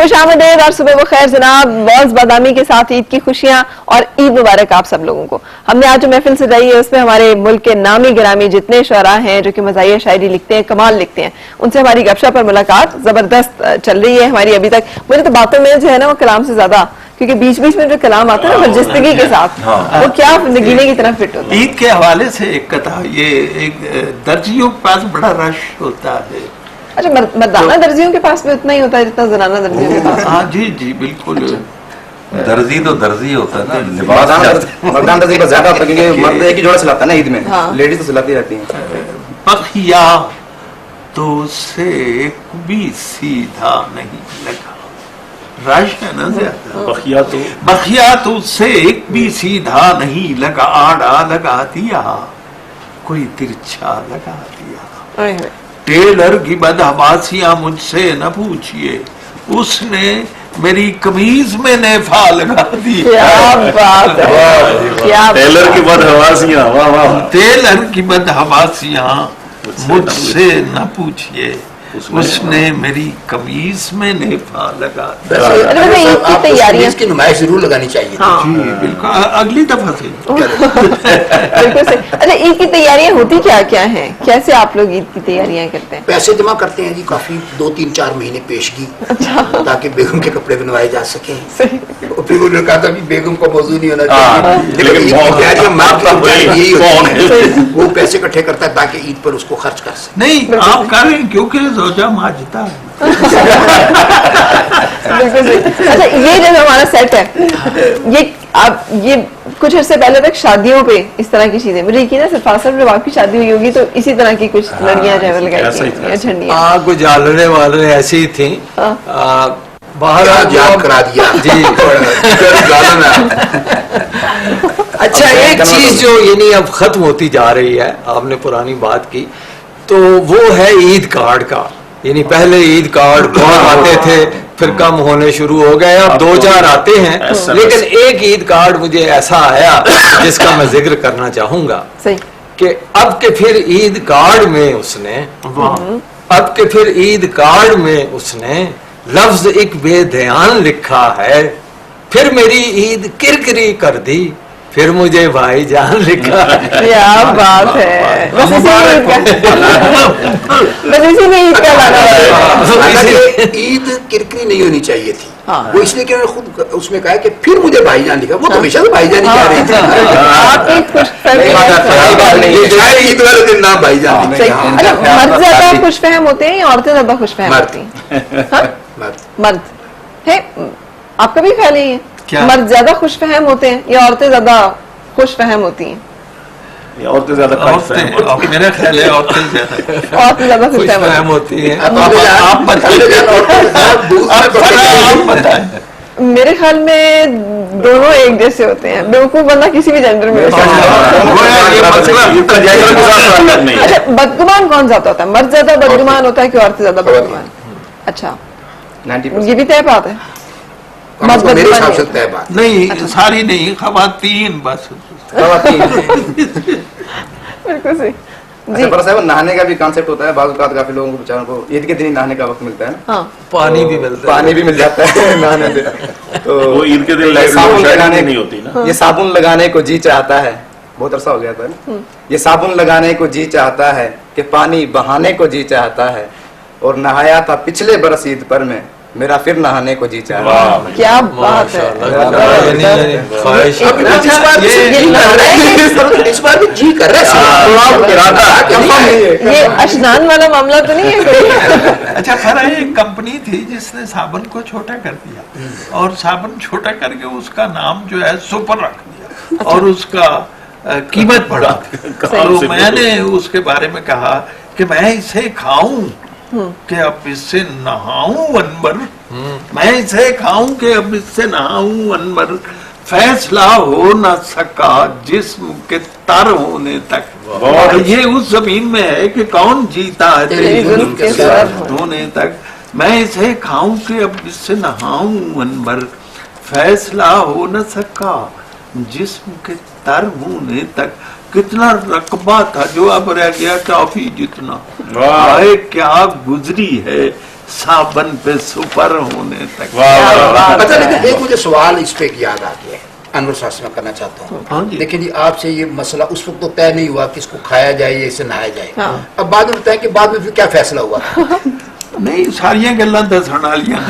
खुश आमदेद और सुबह वो खैर जनाब। बॉस बादामी के साथ ईद की खुशियां और ईद मुबारक आप सब लोगों को। हमने आज जो महफिल सजाई है उसमें हमारे मुल्क के नामी गिरामी जितने शुरा हैं जो कि मज़ाहिया शायरी लिखते हैं, कमाल लिखते हैं, उनसे हमारी गपशप और मुलाकात जबरदस्त चल रही है हमारी अभी तक। मुझे तो बातों में जो है ना वो कलाम से ज्यादा, क्योंकि बीच बीच में जो कलाम आता है ना बर्जिस्तगी के साथ, वो क्या नगीने की तरह फिट होता है। ईद के हवाले से एक कथा, ये एक दर्जियों के पास बड़ा रश होता है। अच्छा, मर्दाना दर्जियों के पास भी उतना ही होता है जितना जनाना दर्जियों के पास? हाँ जी जी बिल्कुल। दर्जी तो दर्जी होता है ना, मर्दाना दर्जी पर ज्यादा होता है क्योंकि मर्द एक ही जोड़ा सिलाता है ना ईद में। हाँ। लेडीज तो सिलाती रहती हैं। बखिया तो से भी सीधा नहीं लगा, रश है ना ज्यादा। बखिया तो से एक भी सीधा नहीं लगा, आड़ा लगा दिया कोई तिरछा लगा दिया। टेलर की बदहवासियां मुझसे न पूछिए, उसने मेरी कमीज में नेफा लगा दी। क्या बात है, क्या टेलर की बदहवासियां, वाह वाह। टेलर की बदहवासियां मुझसे न पूछिए, उसने मेरी कमीज में नेफा लगा दिया। ईद की तैयारियां इसकी नुमाइश जरूर लगानी चाहिए। हाँ। जी बिल्कुल, अगली दफा से। बिल्कुल सही। अच्छा, ईद की तैयारियां होती क्या क्या हैं? कैसे आप लोग ईद की तैयारियां करते हैं? पैसे जमा करते हैं जी, काफी 2-3-4 महीने पेशगी, ताकि बेगम के कपड़े बनवाए जा सके। फिर उन्होंने कहा था कि बेगम को मौजूद नहीं होना चाहिए, लेकिन ईद की तैयारियां यही होती है, वो पैसे इकट्ठे करता है ताकि ईद पर उसको खर्च कर सके। नहीं, आप करें क्योंकि जोजा माजता है। बिल्कुल सही। अच्छा, ये जो हमारा सेट है, ये आप ये कुछ अर्से पहले तक शादियों पे इस तरह की चीजें, मुझे यकीन है सरफासर जब आपकी शादी हुई होगी तो इसी तरह की कुछ लड़ियां जो है लगाई थी, झंडियां। हाँ, कुछ झालने वाले ऐसी ही थी। बाहर याद करा दिया जी। अच्छा, एक चीज जो यानी अब खत्म होती जा रही है, आपने पुरानी बात की, तो वो है ईद कार्ड का। यानी पहले ईद कार्ड बहुत आते थे, फिर कम होने शुरू हो गए, अब 2-4 आते हैं, लेकिन एक ईद कार्ड मुझे ऐसा आया जिसका मैं जिक्र करना चाहूंगा कि अब के फिर ईद कार्ड में उसने लफ्ज एक बेध्यान लिखा है, फिर मेरी ईद किरकिरी कर दी, फिर मुझे भाईजान लिखा है। क्या बात है, बस इसी में ईद का लाना है। ईद किरकिरी नहीं होनी चाहिए थी। वो इसलिए कि उन्होंने खुद उसमें कहा कि फिर मुझे भाईजान लिखा, वो तो हमेशा भाईजान ही कह रही थी। ईद वाले दिन नाम भाईजान। मर्द ज्यादा खुशफहम होते हैं या औरतें ज्यादा खुशफहम होती हैं? मर्द है, आपका भी ख्याल है ये? मर्द ज्यादा खुशफहम होते हैं या औरतें ज्यादा खुशफहम होती हैं? औरतें ज्यादा मेरा ख्याल है औरतें ज्यादा खुशफहम होती हैं। आप बताएं। मेरे ख्याल में दोनों एक जैसे होते हैं, बेवकूफ बंदा किसी भी जेंडर में। अच्छा, बदगुमान कौन ज्यादा होता है? मर्द ज्यादा बदगुमान होता है कि औरतें ज्यादा बदगुमान? अच्छा, ये भी तय बात है। मेरे हिसाब से तय बात नहीं। अच्छा। सारी नहीं, खवातीन बस। बिल्कुल सही। अच्छा, बड़ा साहब, नहाने का भी कॉन्सेप्ट होता है। बाज़ औक़ात काफी लोगों को बेचारों को ईद के दिन ही नहाने का वक्त मिलता है ना। हाँ। पानी भी मिलता है, पानी भी मिल जाता है नहाने से। तो वो ईद के दिन साबुन लगाने नहीं होती ना। ये साबुन लगाने को जी चाहता है, बहुत अरसा हो गया था ना। ये साबुन लगाने को जी चाहता है कि पानी बहाने को जी चाहता है, और नहाया था पिछले बरस ईद पर में, मेरा फिर नहाने को जी चाहता है। क्या बात है। इस बार भी जी कर रहा है। ये अशनान वाला मामला तो नहीं है कोई? अच्छा, खरा एक कंपनी थी जिसने साबुन को छोटा कर दिया और साबुन छोटा करके उसका नाम जो है सुपर रख दिया और उसका कीमत बढ़ा। तो मैंने उसके बारे में कहा कि मैं इसे खाऊं कि अब इससे नहाऊं अनवर, मैं इसे खाऊं कि अब इससे नहाऊं अनवर, फैसला हो न सका जिस्म के तर होने तक। ये उस जमीन में है कि कौन जीता है तेरी जुल्म के सर होने तक, मैं इसे खाऊं कि अब इससे नहाऊं अनवर, फैसला हो न सका जिस्म के तर होने तक। कितना रकबा था जो अब रह गया टॉफी जितना। आए क्या गुजरी है साबन पे सुपर होने तक। अच्छा, लेकिन एक मुझे सवाल इस पे याद आ गया है, अनवर साहब से मैं करना चाहता हाँ हूँ। जी। लेकिन जी आपसे ये मसला उस वक्त तो तय नहीं हुआ कि इसको खाया जाए या इसे नहाया जाए। हाँ। अब बाद में बताएं कि बाद में फिर क्या फैसला हुआ। नहीं, सारियां गल्लां दसण वालियां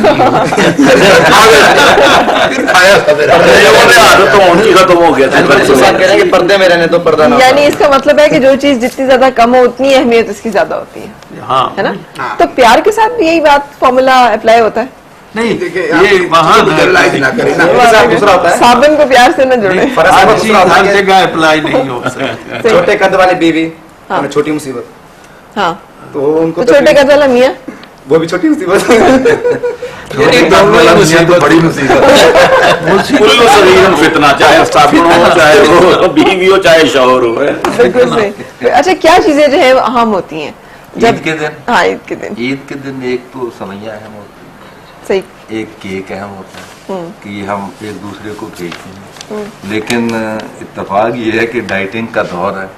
फिर खाया था मेरा। आदत तो उनकी खत्म हो गया अनवर साहब कह रहे हैं कि पर्दे में रहने दो, पर्दा ना यानी उतारो। इसका मतलब है कि जो चीज जितनी ज्यादा कम हो उतनी अहमियत इसकी ज्यादा होती है हाँ ना? हाँ। तो प्यार के साथ भी यही बात फॉर्मूला अप्लाई होता है। नहीं, देखिए, ये आप वहां जनरलाइज ना करें ना। एक साथ दूसरा होता है। साबुन को प्यार से न जोड़े। फर्क हर दूसरा चीज होता हर है कि जगह अप्लाई नहीं हो सकती। छोटे कद वाली बीवी हाँ। उन्हें छोटी मुसीबत, हाँ, तो उनको तो छोटे कद वाला मियाँ वो भी छोटी मुसीबत। बड़ी मुसीबत कुल्लु शरीरन फितना, चाहे साबुन हो, चाहे वो बीवी हो, चाहे शौहर हो। बिल्कुल सही। अच्छा, क्या चीजें जो है अहम होती हैं ईद के दिन? हाँ, ईद के दिन। ईद के दिन एक तो समैया अहम होती है, सही। एक केक अहम होता है कि हम एक दूसरे को भेजते हैं। लेकिन इत्तेफाक ये है कि डाइटिंग का दौर है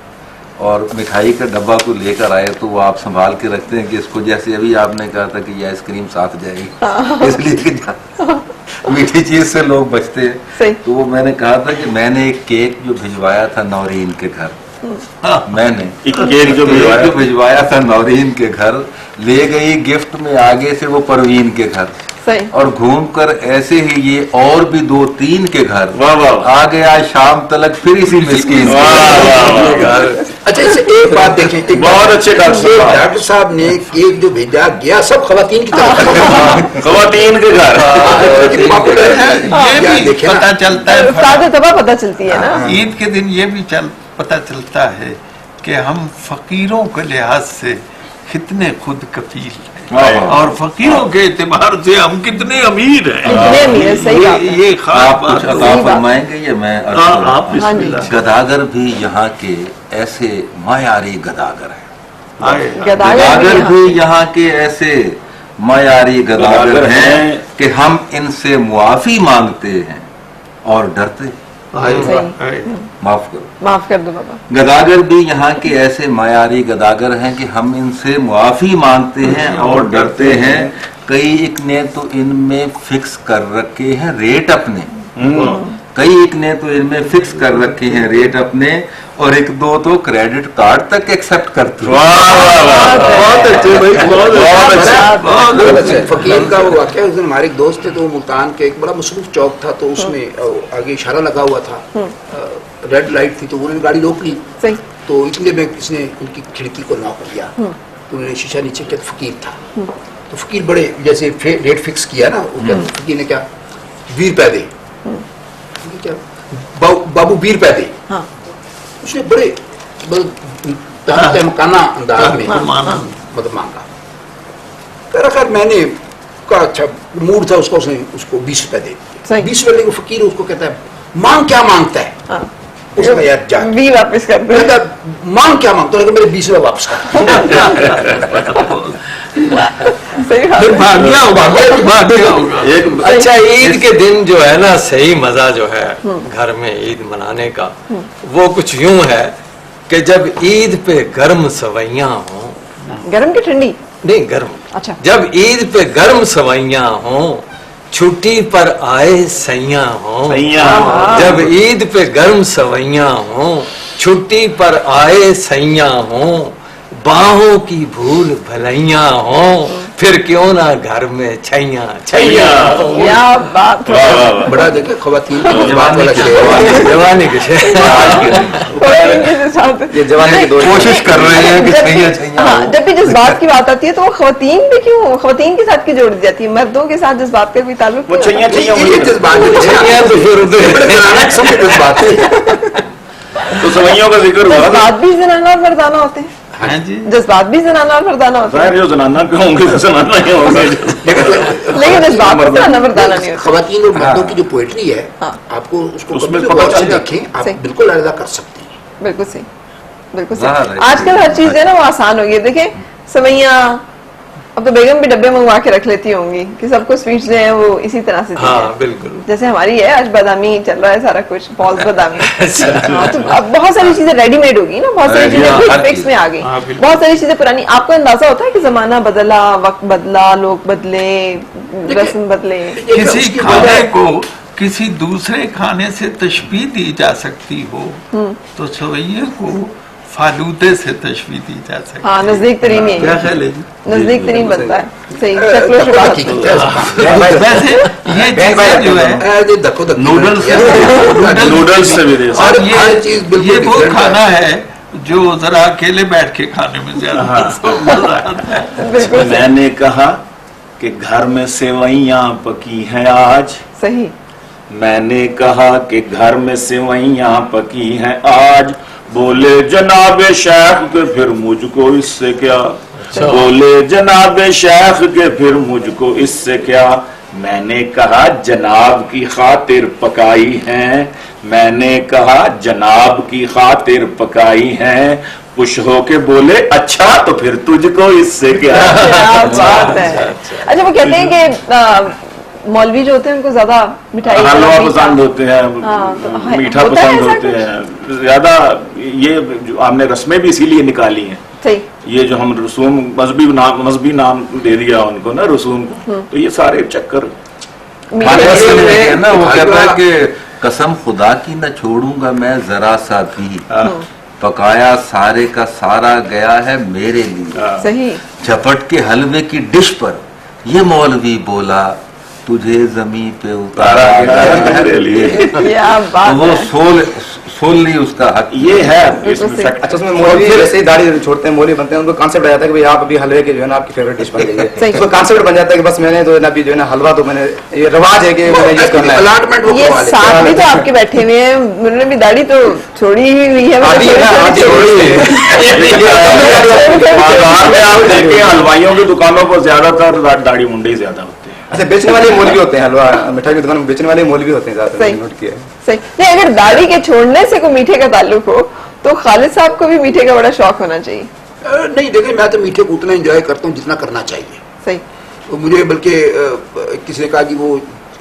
और मिठाई का डब्बा को लेकर आए तो वो आप संभाल के रखते हैं कि इसको, जैसे अभी आपने कहा था कि ये आइसक्रीम साथ जाएगी, इसलिए कि मीठी चीज से लोग बचते हैं। सही। तो वो मैंने कहा था कि मैंने एक केक जो भिजवाया था नौरीन के घर, मैंने एक केक जो भिजवाया था नौरीन के घर, ले गई गिफ्ट में आगे से वो परवीन के घर, सही। और घूमकर ऐसे ही ये और भी 2-3 के घर वाह वाह आ गया, शाम तलक फिर इसी मिस्कीन के घर। अच्छा, इससे एक बात देखें, एक बहुत अच्छे डॉक्टर साहब। डॉक्टर साहब ने केक जो भेजा गया सब खवातीन की तरफ। खवातीन के घर पॉपुलर है ये भी देखे पता चलता है। ताज़ा तबा पता चलती है ना। ईद के दिन ये भी पता चलता है कि हम फकीरों के लिहाज से कितने खुद कफील हैं और फकीरों के एतबार से हम कितने अमीर हैं। कितने अमीर हैं, सही बात है। ये खास आप बात कुछ है। अता फरमाएंगे ये मैं अर्ज हाँ, करूं। आप बिस्मिल्लाह। गदागर भी यहाँ के ऐसे मायारी गदागर हैं, आए। गदागर भी यहाँ के ऐसे मायारी गदागर गदागर हैं हैं कि हम इनसे मुआफी मांगते हैं और डरते। आए। माफ करो, माफ कर दो बाबा। गदागर भी यहाँ के ऐसे मायारी गदागर हैं कि हम इनसे मुआफी मांगते हैं और डरते हैं। कई एक ने तो इनमें फिक्स कर रखे हैं रेट अपने, कई एक ने तो इनमें फिक्स कर रखे हैं रेट अपने, और एक दो तो क्रेडिट कार्ड तक एक्सेप्ट करते हैं। बहुत अच्छे भाई, बहुत अच्छे। फकीर का वो वाकया, उस दिन हमारे एक दोस्त थे तो वो मुल्तान के एक बड़ा मसरूफ चौक था, तो उसमें आगे इशारा लगा हुआ था, रेड लाइट थी, तो उन्होंने गाड़ी रोक ली। सही। तो इतने में किसने उनकी खिड़की को नॉक किया, तो उन्होंने शीशा नीचे किया, तो फकीर था। तो फकीर बड़े जैसे रेट फिक्स किया ना, फकीर ने क्या 20 रुपए दे, क्या बाबू 20 रुपए दे। हाँ। उसने बड़े तहमकाना अंदाज में मतलब मांगा। तेरा खैर मैंने कहा अच्छा मूड था उसका, उसने उसको 20 रुपए दे सही। 20 रुपए को फकीर उसको कहता है मांग क्या मांगता है। हाँ। उसका यार जा भी वापस कर दो। कहता मांग क्या मांगता है, मेरे 20 रुपए वापस कर। सही बात फिर है। भाग गया होगा। एक अच्छा, ईद के दिन जो है ना, सही मजा जो है घर में ईद मनाने का, वो कुछ यूं है कि जब ईद पे गर्म सवैयां हों, गरम की ठंडी? नहीं गर्म, अच्छा। जब ईद पे गर्म सवैयां हों, छुट्टी पर आए सैयां हों, सैयां। जब ईद पे गर्म सवैयां हों, छुट्टी पर आए सैयां हों, बाहों की भूल भलैयां हों, फिर क्यों ना घर में छैया छैया हों। क्या बात है। बड़ा देखे खवातीन जवान वाला शेर। जवानी के शेर। थोड़ा इनके से साथ- ये जवानी की दो कोशिश कर रहे हैं कि जब भी- छैया छैया हाँ, हो। जब भी जज्बात की बात आती है तो वो खवातीन भी क्यों, खवातीन के साथ क्यों जोड़ दी जाती है? मर्दों के साथ जज्बात का कोई ताल्लुक वो नहीं छैया होता? छैया ये जज्बात छैया तो फिर सब जज्बात है। तो सवैयों का जिक्र हुआ था। जज्बात भी जनाना और मर्दाना होते हैं। हाँ जी। जज्बात भी जनाना और मर्दाना होते हैं, शायद जो जनाना के होंगे तो जनाना ही होंगे। लेकिन जज्बात भी जनाना मर्दाना नहीं होते। खवातीन और मर्दों की जो पोएट्री है, हाँ। आपको उसको उसमें कभी पता गौर से चलेगा। देखें, आप सही। बिल्कुल अलग कर सकते हैं। बिल्कुल सही, बिल्कुल ज़ाहिर सही। है। आजकल हर चीज है ना वो आसान हो गई है। देखें सवैयां, अब तो बेगम भी डब्बे मंगवा के रख लेती होंगी कि सबको स्वीट्स जो है वो इसी तरह से दी हाँ जाए। बिल्कुल। जैसे हमारी है आज बादामी चल रहा है सारा कुछ, बॉल्स बादामी। अच्छा। हाँ, तो अब बहुत सारी चीजें रेडीमेड होगी ना, बहुत सारी चीजें हाँ, क्विक हर फिक्स चीज़। में आ गई, हाँ, बिल्कुल। बहुत सारी चीजें पुरानी। आपको अंदाजा होता है कि जमाना बदला, वक्त बदला, लोग बदले, रस्म बदले? किसी खाने को किसी दूसरे खाने से तशबीह दी जा सकती हो तो सवैये को फालूदे से तशबीह दी जा सकती हाँ, है। नजदीक तरीन ही क्या है, ख्याल है जी? नजदीक तरीन बनता है। सही, शक्लो शुबाहत। वैसे ये चीजें जो है धक्को धक्की नूडल्स नूडल्स से भी दे और सकते हर चीज़ बिल्कुल ये वो different है। खाना है जो जरा अकेले बैठ के खाने में ज्यादा मजा आता है। बिल्कुल हैं। मैंने कहा कि घर में सेवइयां पकी हैं आज, सही। मैंने कहा कि घर में सेवइयां पकी हैं आज, बोले जनाब शेख के फिर मुझको इससे क्या, बोले जनाब शेख के फिर मुझको इससे क्या, मैंने कहा जनाब की खातिर पकाई हैं, मैंने कहा जनाब की खातिर पकाई हैं, खुश होके बोले अच्छा तो फिर तुझको इससे क्या। क्या बात है। अच्छा, वो कहते हैं कि मौलवी जो होते हैं उनको ज्यादा मिठाई हलवा मीठा- पसंद होते हैं, हाँ, तो मीठा होता है पसंद ऐसा होते कुछ? हैं ज्यादा। ये जो हमने रस्में भी इसीलिए निकाली हैं, सही। ये जो हम रसूम मजहबी नाम दे दिया उनको ना रसूम को, तो ये सारे चक्कर मीठे रस्म में- में है ना, वो कहता है कि कसम खुदा की न छोड़ूंगा मैं जरा सा भी, पकाया सारे का सारा गया है मेरे लिए, सही। झपट के हलवे की डिश पर ये मौलवी बोला तुझे जमी पे उतारा गया है मेरे लिए। क्या तो बात वो है। सोल नहीं उसका हक ये है बिल्कुल सही। fact। अच्छा, उसमें मौलवी जैसे ही दाढ़ी छोड़ते हैं, मौलवी बनते हैं, उनको कॉन्सेप्ट आ जाता है कि भाई आप अभी हलवे के जो है ना आपकी फेवरेट डिश बन गई है। सही। उसको कॉन्सेप्ट बन जाता है कि बस मैंने तो ना अभी जो है ना हलवा तो मैंने ये रिवाज है कि मैंने यूज करना है। अलॉटमेंट वो ये करवा लेते हैं। साथ में तो आपके बैठे हुए हैं, उन्होंने भी दाढ़ी तो छोड़ी ही हुई है। आधी है ना, आधी छोड़ी है। बाजार में आप देखें हलवाइयों की दुकानों पर ज्यादातर दाढ़ी मुंडे ज्यादा होते हैं। अच्छा, बेचने वाले मौलवी होते हैं, हलवा मिठाई की दुकान में बेचने वाले मौलवी होते हैं ज्यादातर, सही। मैंने नोट किया है। सही। नहीं, अगर दाढ़ी के छोड़ने से कोई मीठे का ताल्लुक हो तो खालिद साहब को भी मीठे का बड़ा शौक होना चाहिए। नहीं देखिए, मैं तो मीठे को उतना एंजॉय करता हूँ जितना करना चाहिए। सही। तो मुझे बल्कि किसी ने कहा कि वो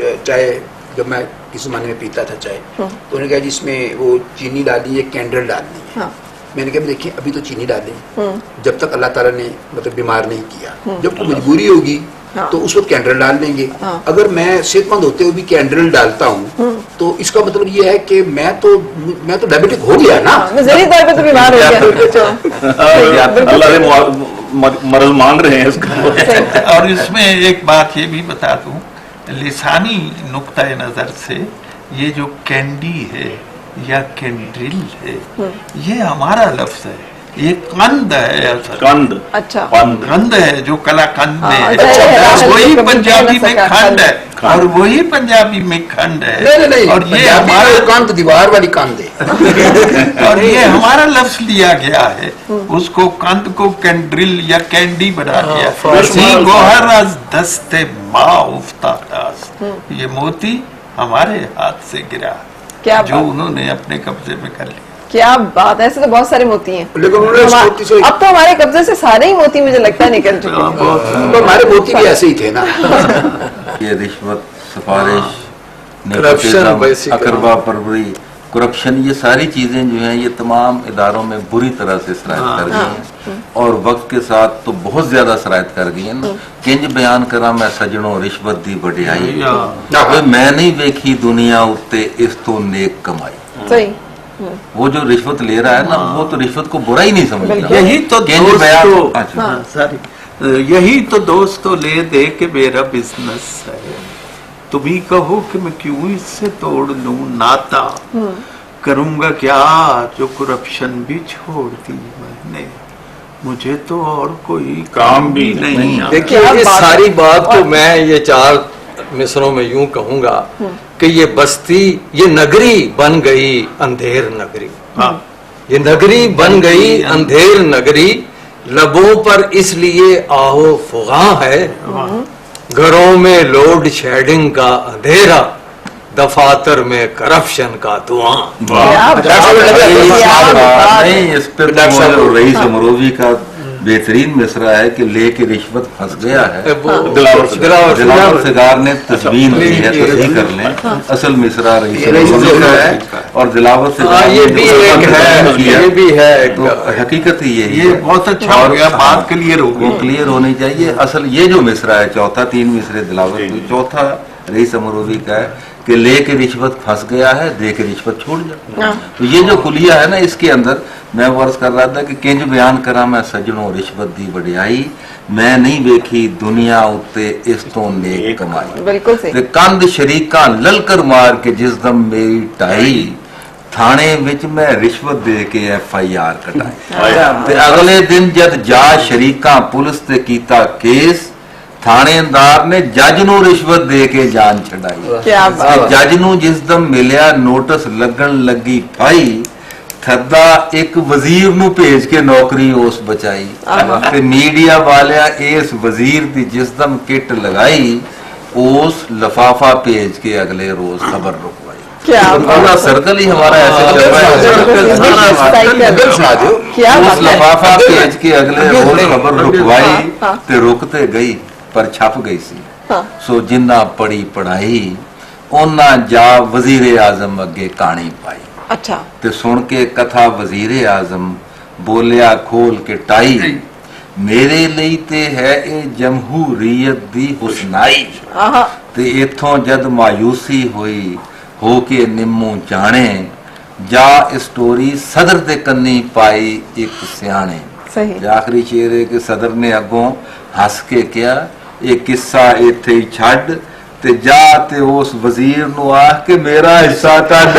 चाय जब मैं किसी जमाने में पीता था चाय, तो उन्होंने कहा जी इसमें वो चीनी डालनी है, कैंडल डालनी है। हाँ। मैंने कहा देखिए अभी तो चीनी डालें जब तक अल्लाह ताला ने मतलब बीमार नहीं किया, जब कोई मजबूरी होगी हाँ। तो उस वक्त कैंडल डाल देंगे। हाँ। अगर मैं सेहतमंद होते हुए भी कैंडल डालता हूँ तो इसका मतलब ये है कि मैं तो डायबिटिक हो गया ना। नजरी तौर पे तो बीमार हो गया। अल्लाह से मर्ज मांग रहे हैं इसका। और इसमें एक बात ये भी बता दूं, लिसानी नुक्ता नजर से ये जो कैंडी है या कैंड्रिल है, ये हमारा लफ्ज है, ये कंद है असल। कंद अच्छा। कंद है जो कलाकंद हाँ, है, अच्छा, और वही कभी पंजाबी कह में ना सका खंड है, खंड। और वही पंजाबी में खंड है, नहीं और ये पंजाबी में हमारा कांद दीवार वाली कांद है। और ये हमारा लफ्ज लिया गया है, उसको कंद को कैंड्रिल या कैंडी बना दिया। फारसी सी में गोहर अज दस्ते माँ उफ्तादास, ये मोती हमारे हाथ से गिरा क्या जो बात। उन्होंने अपने कब्जे में कर लिया। क्या बात है। ऐसे तो बहुत सारे मोती हैं, लेकिन उन्होंने उस मोती से अब तो हमारे कब्जे से सारे ही मोती मुझे लगता है निकल चुके हैं। तो हमारे मोती भी ऐसे ही थे ना। ये रिश्वत, सिफारिश, Corruption, nepotism, basically। अकरबा Porvorim, corruption, ये सारी चीजें जो हैं ये तमाम इदारों में बुरी तरह से शरायत कर गई हैं, और वक्त के साथ तो बहुत ज्यादा शरायत कर गई हैं ना। किंज बयान करा मैं सजनों रिश्वत दी बढ़ियाई, वे मैं नहीं देखी दुनिया उत्ते इस तो नेक कमाई। सही। वो जो रिश्वत ले रहा है ना, वो तो रिश्वत को बुरा ही नहीं समझता। यही तो किंज बयान, अच्छा। हाँ, सॉरी, यही तो दोस्तों ले दे के मेरा बिजनेस है, तुम ही कहो कि मैं क्यों इससे तोड़ लूं नाता, करूंगा क्या जो करप्शन भी छोड़ दी मैंने, मुझे तो और कोई काम भी नहीं आता। देखिए क्या ये बात है। सारी बात तो मैं ये 4 मिसरों में यूं कहूंगा कि ये बस्ती, ये नगरी बन गई अंधेर नगरी। हाँ। ये नगरी बन गई अंधेर नगरी, लबों पर इसलिए आहो फुगा है, घरों में लोड शेडिंग का अंधेरा, दफातर में करप्शन का धुआं। क्या बात है। क्या बात है। नहीं, इस पे तो रईस अमरोवी का बेहतरीन मिसरा है कि लेके रिश्वत फंस गया है, दिलावर सरकार ने तस्वीर दी है, तस्वीर कर लें। असल मिसरा रईस है और दिलावर सरकार ये भी एक है, ये भी है। तो हकीकत ही यही ये है। बहुत अच्छा हो गया, बात क्लियर हो वो गई। क्लियर होनी चाहिए। असल ये जो मिसरा है चौथा, 3 मिसरे दिलावर, चौथा रईस अमरूवी का है कि लेके रिश्वत फंस गया है, दे के रिश्वत छोड़ जा। तो ये जो कुलिया है ना, इसके अंदर मैं वर्ष कर रहा था कि किंज बयान करा मैं सजनों रिश्वत दी वडियाई, मैं नहीं वेखी दुनिया उत्ते इस तो नेक कमाई। बिल्कुल सही। ते कंध शरीका ललकर मार के जिस दम मेरी टाई, थाने विच मैं रिश्वत दे के FIR कटाई। ते अगले दिन जद जा शरीका पुलिस ते कीता केस, थानेदार ने जज नू रिश्वत दे के जान छड़ाई। क्या बात। ते जज नू जिस दम मिलिया नोटिस लगन लगी फाई, थदा एक वजीर नू भेज के नौकरी उस बचाई। ते मीडिया वालिया इस वजीर दी जिस दम किट लगाई, उस लफाफा भेज के अगले रोज खबर रुकवाई। क्या पूरा सर्कल ही हमारा ऐसे चल रहा है। क्या उस बात है। लफाफा भेज के अगले रोज खबर रुकवाई हाँ। ते रुकते गई पर छप गई सी। हाँ। सो जिन्ना पढ़ी पढ़ाई ओना जा वजीर आजम अगे कहानी पाई। अच्छा। ते सुन के कथा वजीर आजम बोलिया खोल के टाई, मेरे ਲਈ ते है ए जमहूरीयत दी हुसनाई। आहा। ते इथों जद मायूसी हुई हो के निम्मू जाने, जा स्टोरी सदर दे कन्नी पाई एक सियाने। सही। ते आखिरी शेर है कि सदर ने अगों हस के क्या ये किस्सा इथे ही छड़, ते जा ते उस वजीर नु आख के मेरा हिस्सा कढ।